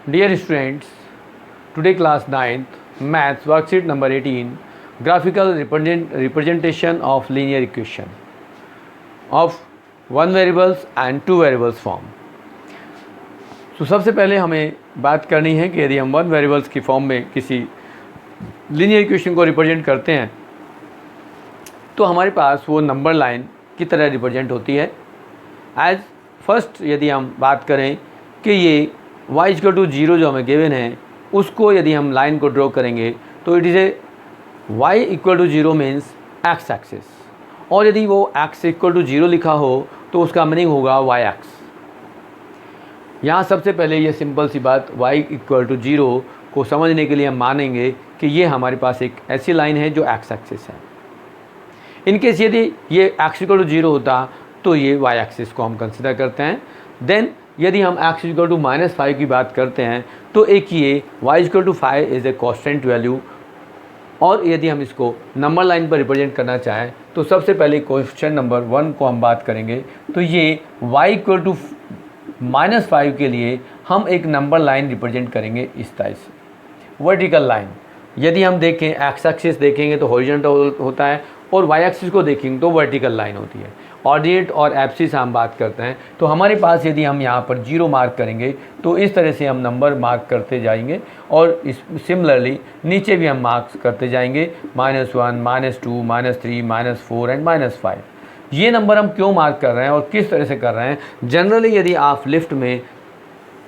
Dear students, today class 9th maths worksheet number 18 graphical representation of linear equation of one variables and two variables form. तो सबसे पहले हमें बात करनी है कि यदि हम वन वेरिएबल्स की फॉर्म में किसी लीनियर इक्वेशन को रिप्रेजेंट करते हैं तो हमारे पास वो नंबर लाइन की तरह रिप्रेजेंट होती है. एज फर्स्ट यदि हम बात करें कि ये y=0 जो हमें गिवन है उसको यदि हम लाइन को ड्रॉ करेंगे तो it is a y=0 means x axis, और यदि वो x=0 लिखा हो तो उसका मीनिंग होगा y एक्स. यहाँ सबसे पहले ये सिंपल सी बात y=0 को समझने के लिए हम मानेंगे कि ये हमारे पास एक ऐसी लाइन है जो x एक्सिस है. इनकेस यदि ये x=0 होता तो ये y एक्सिस को हम कंसिडर करते हैं. देन यदि हम x=-5 की बात करते हैं तो एक ये y=5 is a constant value, और यदि हम इसको नंबर लाइन पर रिप्रेजेंट करना चाहें तो सबसे पहले क्वेश्चन नंबर 1 को हम बात करेंगे. तो ये y=-5 के लिए हम एक नंबर लाइन रिप्रेजेंट करेंगे इस तरह से, वर्टिकल लाइन. यदि हम देखें एक्स एक्सिस देखेंगे तो हॉरिजॉन्टल होता है और वाई एक्सिस को देखेंगे तो वर्टिकल लाइन होती है. ऑर्डिनेट और एब्सिस हम बात करते हैं तो हमारे पास यदि हम यहाँ पर 0 मार्क करेंगे तो इस तरह से हम नंबर मार्क करते जाएंगे, और इस सिमिलरली नीचे भी हम मार्क्स करते जाएंगे -1, -2, -3, -4 एंड -5. ये नंबर हम क्यों मार्क कर रहे हैं और किस तरह से कर रहे हैं? जनरली यदि आप लिफ्ट में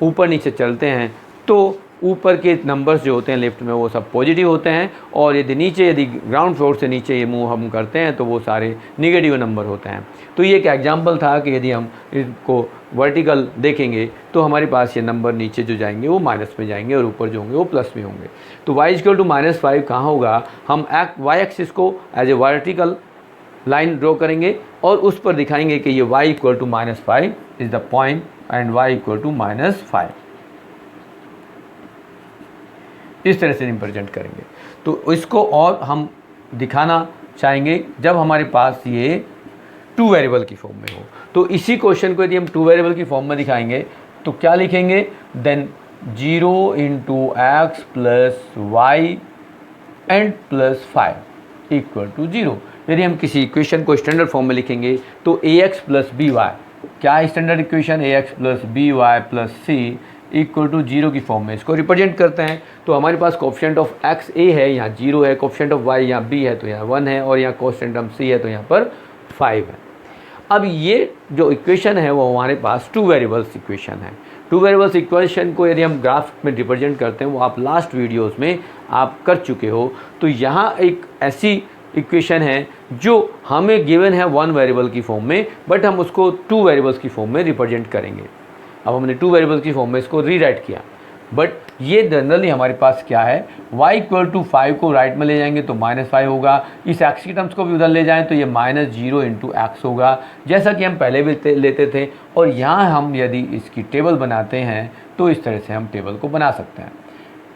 ऊपर नीचे चलते हैं तो ऊपर के नंबर्स जो होते हैं लिफ्ट में वो सब पॉजिटिव होते हैं, और यदि ग्राउंड फ्लोर से नीचे ये मूव हम करते हैं तो वो सारे निगेटिव नंबर होते हैं. तो ये एक एग्जांपल था कि यदि हम इसको वर्टिकल देखेंगे तो हमारे पास ये नंबर नीचे जो जाएंगे वो माइनस में जाएंगे और ऊपर जो होंगे वो प्लस में होंगे. तो y=-5 कहाँ होगा? हम y एक्सिस को as a vertical line draw करेंगे और उस पर दिखाएंगे कि ये y=-5 is the point and y=-5 इस तरह से रिप्रेजेंट करेंगे. तो इसको और हम दिखाना चाहेंगे जब हमारे पास ये टू वेरिएबल की फॉर्म में हो. तो इसी क्वेश्चन को यदि हम टू वेरिएबल की फॉर्म में दिखाएंगे तो क्या लिखेंगे? Then 0 × x + y and +5 = 0. यदि हम किसी इक्वेशन को स्टैंडर्ड फॉर्म में लिखेंगे तो ax + by, क्या है standard equation? ax + by + c = 0 की फॉर्म में इसको रिप्रेजेंट करते हैं. तो हमारे पास कोएफिशिएंट ऑफ x a है, यहाँ 0 है, कोएफिशिएंट ऑफ y यहाँ b है तो यहाँ 1 है, और यहाँ कोएफिशिएंट ऑफ c है तो यहाँ पर 5 है. अब ये जो इक्वेशन है वो हमारे पास टू वेरिएबल्स इक्वेशन है. टू वेरिएबल्स इक्वेशन को यदि हम ग्राफ में रिप्रेजेंट करते हैं, वो आप लास्ट वीडियोस में आप कर चुके हो. तो यहाँ एक ऐसी इक्वेशन है जो हमें गिवन है वन वेरिएबल की फॉर्म में, बट हम उसको टू वेरिएबल्स की फॉर्म में रिप्रेजेंट करेंगे. अब हमने टू वेरिएबल्स की फॉर्म में इसको रीराइट किया, बट ये जनरली हमारे पास क्या है? y=-5 को राइट में ले जाएंगे तो -5 होगा. इस x की टर्म्स को भी उधर ले जाएं तो ये -0 × x होगा, जैसा कि हम पहले भी लेते थे. और यहाँ हम यदि इसकी टेबल बनाते हैं तो इस तरह से हम टेबल को बना सकते हैं.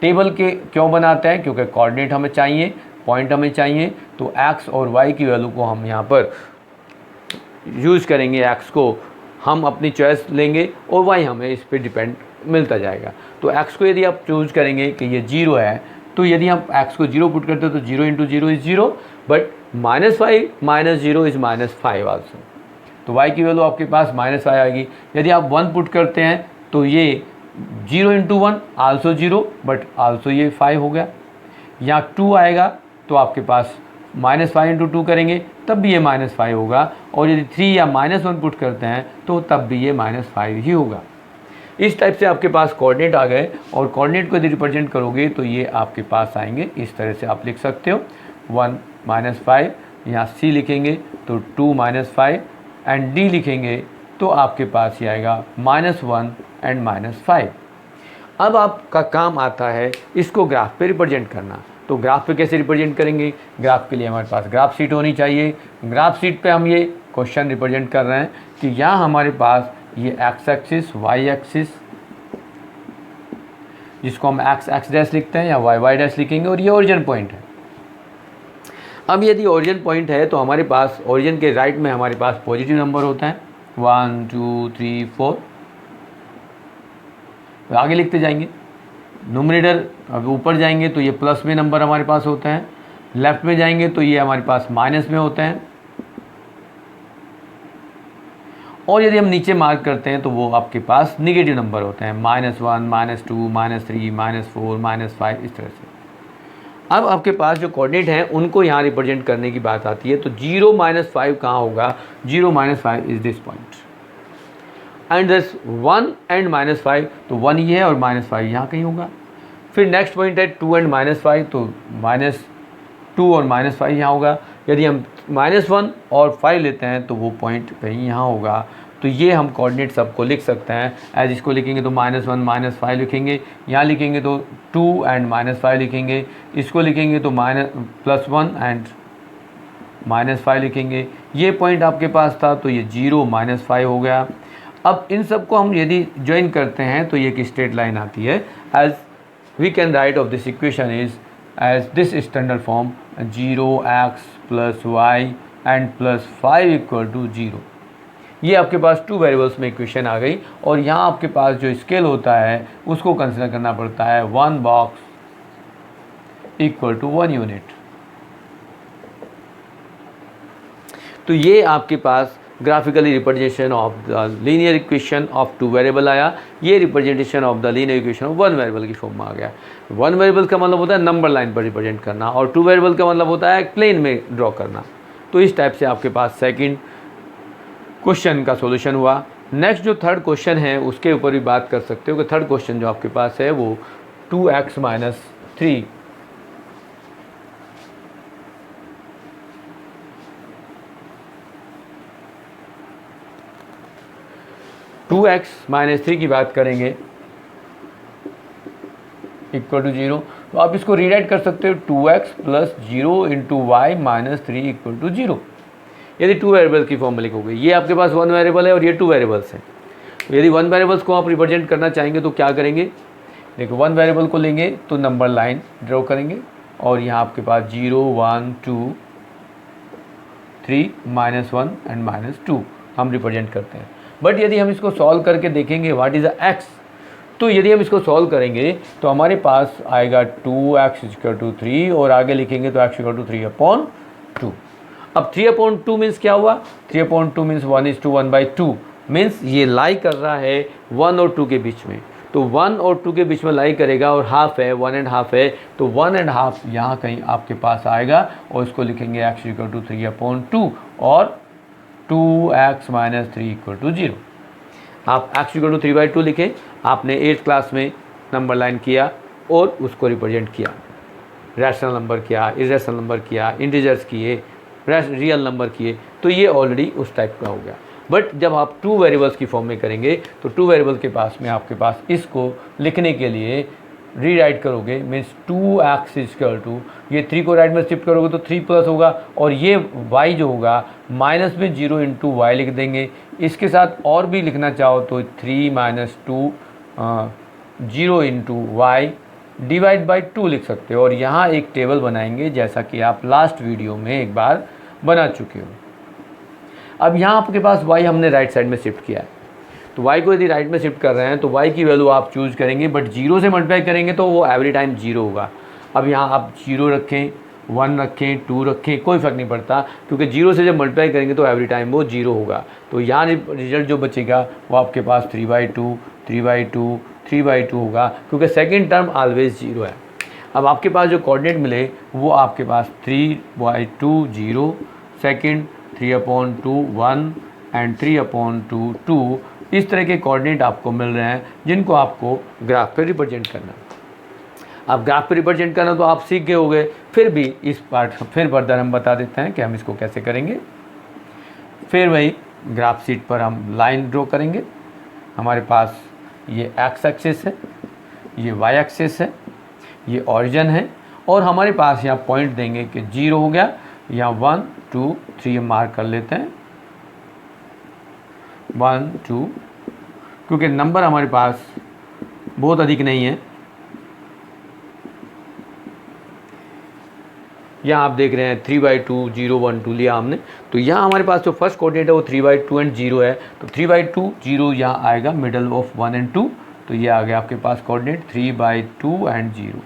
टेबल के क्यों बनाते हैं? क्योंकि कोऑर्डिनेट हमें चाहिए, पॉइंट हमें चाहिए. तो x और y की वैल्यू को हम यहाँ पर यूज़ करेंगे. x को हम अपनी चॉइस लेंगे और y हमें इस पर डिपेंड मिलता जाएगा. तो x को यदि आप चूज़ करेंगे कि ये 0 है तो यदि हम x को 0 पुट करते हैं तो 0 × 0 इज़ 0, बट -5 - 0 इज़ -5 आल्सो. तो y की वैल्यू आपके पास -5 आएगी. यदि आप 1 पुट करते हैं तो ये 0 × 1 आल्सो 0, बट आल्सो ये 5 हो गया. यहाँ 2 आएगा तो आपके पास -5 × 2 करेंगे तब भी ये -5 होगा, और यदि 3 या -1 पुट करते हैं तो तब भी ये -5 ही होगा. इस टाइप से आपके पास कोऑर्डिनेट आ गए, और कोऑर्डिनेट को यदि रिप्रेजेंट करोगे तो ये आपके पास आएंगे इस तरह से. आप लिख सकते हो 1 -5, यहाँ c लिखेंगे तो 2 -5 एंड d लिखेंगे तो आपके पास ये आएगा -1 एंड -5. अब आपका काम आता है इसको ग्राफ पे रिप्रेजेंट करना. तो ग्राफ पे कैसे रिप्रेजेंट करेंगे? ग्राफ के लिए हमारे पास ग्राफ शीट होनी चाहिए. ग्राफ शीट पे हम ये क्वेश्चन रिप्रेजेंट कर रहे हैं कि यहाँ हमारे पास ये x एक्सिस, y एक्सिस, जिसको हम x डैश लिखते हैं, या y डैश लिखेंगे, और ये ओरिजिन पॉइंट है. अब यदि ओरिजिन पॉइंट है तो हमारे पास ओरिजिन के राइट में हमारे पास पॉजिटिव नंबर होता है 1 2 3 4. आगे लिखते जाएंगे न्यूमरेटर अब ऊपर जाएंगे तो ये प्लस में नंबर हमारे पास होते हैं, लेफ्ट में जाएंगे तो ये हमारे पास माइनस में होते हैं, और यदि हम नीचे मार्क करते हैं तो वो आपके पास निगेटिव नंबर होते हैं, -1, -2, -3, -4, -5, इस तरह से। अब आपके पास जो कोऑर्डिनेट हैं उनको यहाँ रिप्रेजेंट करने की बात आती है, तो 0 -5 कहाँ होगा? 0 -5 is this point, and this 1 and -5, तो 1 ये है और -5 यहाँ कहीं होगा। फिर नेक्स्ट पॉइंट है 2 एंड -5, तो -2 और -5 यहाँ होगा। यदि हम -1 और 5 लेते हैं तो वो पॉइंट कहीं यहाँ होगा। तो ये हम कोऑर्डिनेट सबको लिख सकते हैं एज, इसको लिखेंगे तो -1 -5 लिखेंगे, यहाँ लिखेंगे तो 2 एंड -5 लिखेंगे, इसको लिखेंगे तो +1 एंड -5 लिखेंगे। ये पॉइंट आपके पास था तो ये 0 -5 हो गया। अब इन सबको हम यदि ज्वाइन करते हैं तो ये एक स्ट्रेट लाइन आती है, as we can write of this equation is as this standard form 0x + y and +5 = 0। ये आपके पास 2 वेरिएबल्स में इक्वेशन आ गई, और यहाँ आपके पास जो स्केल होता है उसको कंसिडर करना पड़ता है 1 बॉक्स = 1 यूनिट। तो ये आपके पास graphically representation of the linear equation of 2 variable आया, ये representation of the linear equation of 1 variable की फॉर्म में आ गया। 1 वेरिएबल का मतलब होता है नंबर लाइन पर रिप्रेजेंट करना, और 2 वेरिएबल का मतलब होता है प्लेन में ड्रॉ करना। तो इस टाइप से आपके पास सेकंड क्वेश्चन का सॉल्यूशन हुआ। नेक्स्ट जो थर्ड क्वेश्चन है उसके ऊपर भी बात कर सकते हो कि थर्ड क्वेश्चन जो आपके पास है वो 2x - 3 2x - 3 की बात करेंगे = 0। तो आप इसको रीराइट कर सकते हो 2x + 0 × y - 3 = 0। यदि 2 वेरिएबल की फॉर्म में लिखोगे, ये आपके पास 1 वेरिएबल है और ये 2 वेरिएबल्स हैं। यदि 1 वेरिएबल्स को आप रिप्रेजेंट करना चाहेंगे तो क्या करेंगे? देखो 1 वेरिएबल को लेंगे तो नंबर लाइन ड्रॉ करेंगे, और यहाँ आपके पास 0 1 2 3 -1 एंड -2 हम रिप्रेजेंट करते हैं। बट यदि हम इसको सॉल्व करके देखेंगे व्हाट इज़ द x, तो यदि हम इसको सॉल्व करेंगे तो हमारे पास आएगा 2x = 3, और आगे लिखेंगे तो x = 3/2। अब 3/2 मीन्स क्या हुआ? 3/2 मीन्स 1:1/2 मीन्स ये लाई कर रहा है 1 और 2 के बीच में। तो 1 और 2 के बीच में लाई करेगा, और हाफ है 1 एंड हाफ है, तो 1 एंड हाफ यहाँ कहीं आपके पास आएगा, और इसको लिखेंगे x = 3/2 और 2x - 3 = 0। आप x = 3/2 लिखें। आपने 8th क्लास में नंबर लाइन किया और उसको रिप्रेजेंट किया, रैशनल नंबर किया, इरेशनल नंबर किया, इंटीजर्स किए, रियल नंबर किए, तो ये ऑलरेडी उस टाइप का हो गया। बट जब आप 2 वेरिएबल्स की फॉर्म में करेंगे तो 2 वेरिएबल के पास में आपके पास इसको लिखने के लिए रीराइट करोगे, मीन्स 2x = ये 3 को राइट में शिफ्ट करोगे तो 3 प्लस होगा, और ये y जो होगा माइनस में 0 × y लिख देंगे। इसके साथ और भी लिखना चाहो तो 3 - 2 0 × y /2 लिख सकते हो, और यहाँ एक टेबल बनाएंगे जैसा कि आप लास्ट वीडियो में एक बार बना चुके हो। अब यहाँ आपके पास y हमने राइट साइड में शिफ्ट किया है, तो y को यदि राइट में शिफ्ट कर रहे हैं तो y की वैल्यू आप चूज़ करेंगे, बट 0 से मल्टीप्लाई करेंगे तो वो एवरी टाइम 0 होगा। अब यहाँ आप 0 रखें, 1 रखें, 2 रखें, कोई फ़र्क नहीं पड़ता, क्योंकि 0 से जब मल्टीप्लाई करेंगे तो एवरी टाइम वो 0 होगा। तो यहाँ रिजल्ट जो बचेगा वो आपके पास 3/2 3/2 3/2 होगा, क्योंकि सेकेंड टर्म ऑलवेज 0 है। अब आपके पास जो कोऑर्डिनेट मिले वो आपके पास 3/2 0, सेकेंड 3/2 1 एंड 3/2 2, इस तरह के कोऑर्डिनेट आपको मिल रहे हैं जिनको आपको ग्राफ पे रिप्रेजेंट करना। अब ग्राफ पे रिप्रेजेंट करना तो आप सीख गए होंगे, फिर भी इस पार्ट फिर फर्दर हम बता देते हैं कि हम इसको कैसे करेंगे। फिर वही ग्राफ शीट पर हम लाइन ड्रॉ करेंगे। हमारे पास ये x एक्सिस है, ये y एक्सिस है, ये ओरिजिन है, और हमारे पास यहाँ पॉइंट देंगे कि 0 हो गया, यहाँ 1 2 3 मार्क कर लेते हैं, 1 2, क्योंकि नंबर हमारे पास बहुत अधिक नहीं है। यहाँ आप देख रहे हैं 3/2 0 1 2 लिया हमने, तो यहाँ हमारे पास जो फर्स्ट कोऑर्डिनेट है वो 3/2 एंड 0 है, तो 3/2 0 यहाँ आएगा मिडल ऑफ 1 एंड 2, तो ये आ गया आपके पास कोऑर्डिनेट 3/2 एंड 0।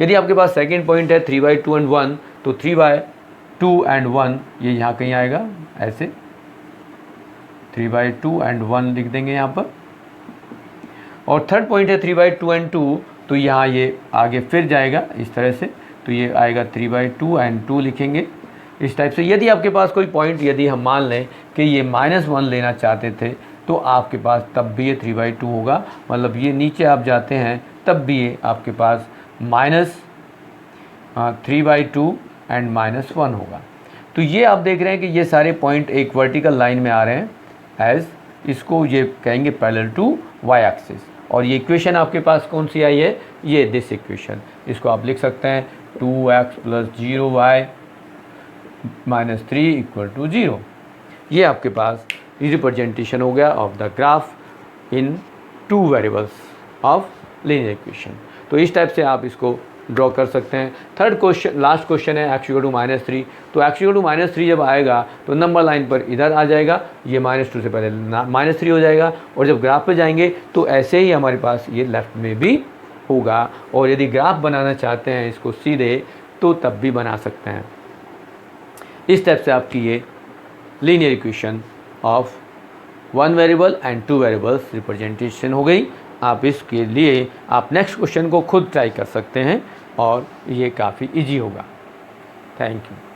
यदि आपके पास सेकेंड पॉइंट है 3/2 एंड 1, तो 3/2 एंड 1 ये यहाँ कहीं आएगा, ऐसे 3/2 एंड 1 लिख देंगे यहाँ पर। और थर्ड पॉइंट है 3/2 एंड 2, तो यहाँ ये आगे फिर जाएगा इस तरह से, तो ये आएगा 3/2 एंड 2 लिखेंगे इस टाइप से। यदि आपके पास कोई पॉइंट, यदि हम मान लें कि ये -1 लेना चाहते थे, तो आपके पास तब भी ये 3/2 होगा, मतलब ये नीचे आप जाते हैं तब भी ये आपके पास -3/2 एंड -1 होगा। तो ये आप देख रहे हैं कि ये सारे पॉइंट एक वर्टिकल लाइन में आ रहे हैं, एज इसको ये कहेंगे पैरेलल टू वाई एक्सिस। और ये इक्वेशन आपके पास कौन सी आई है, ये दिस इक्वेशन, इसको आप लिख सकते हैं 2x + 0y - 3 = 0। ये आपके पास रिप्रेजेंटेशन हो गया of the graph in 2 variables of linear equation. तो इस टाइप से आप इसको ड्रॉ कर सकते हैं। थर्ड क्वेश्चन, लास्ट क्वेश्चन है x = -3। तो x = -3 जब आएगा तो नंबर लाइन पर इधर आ जाएगा, ये -2 से पहले -3 हो जाएगा, और जब ग्राफ पे जाएंगे तो ऐसे ही हमारे पास ये लेफ्ट में भी होगा। और यदि ग्राफ बनाना चाहते हैं इसको सीधे, तो तब भी बना सकते हैं। इस टाइप से आपकी ये linear equation of 1 variable and 2 variables representation हो गई। आप इसके लिए आप नेक्स्ट क्वेश्चन को खुद ट्राई कर सकते हैं और ये काफ़ी इजी होगा। Thank you.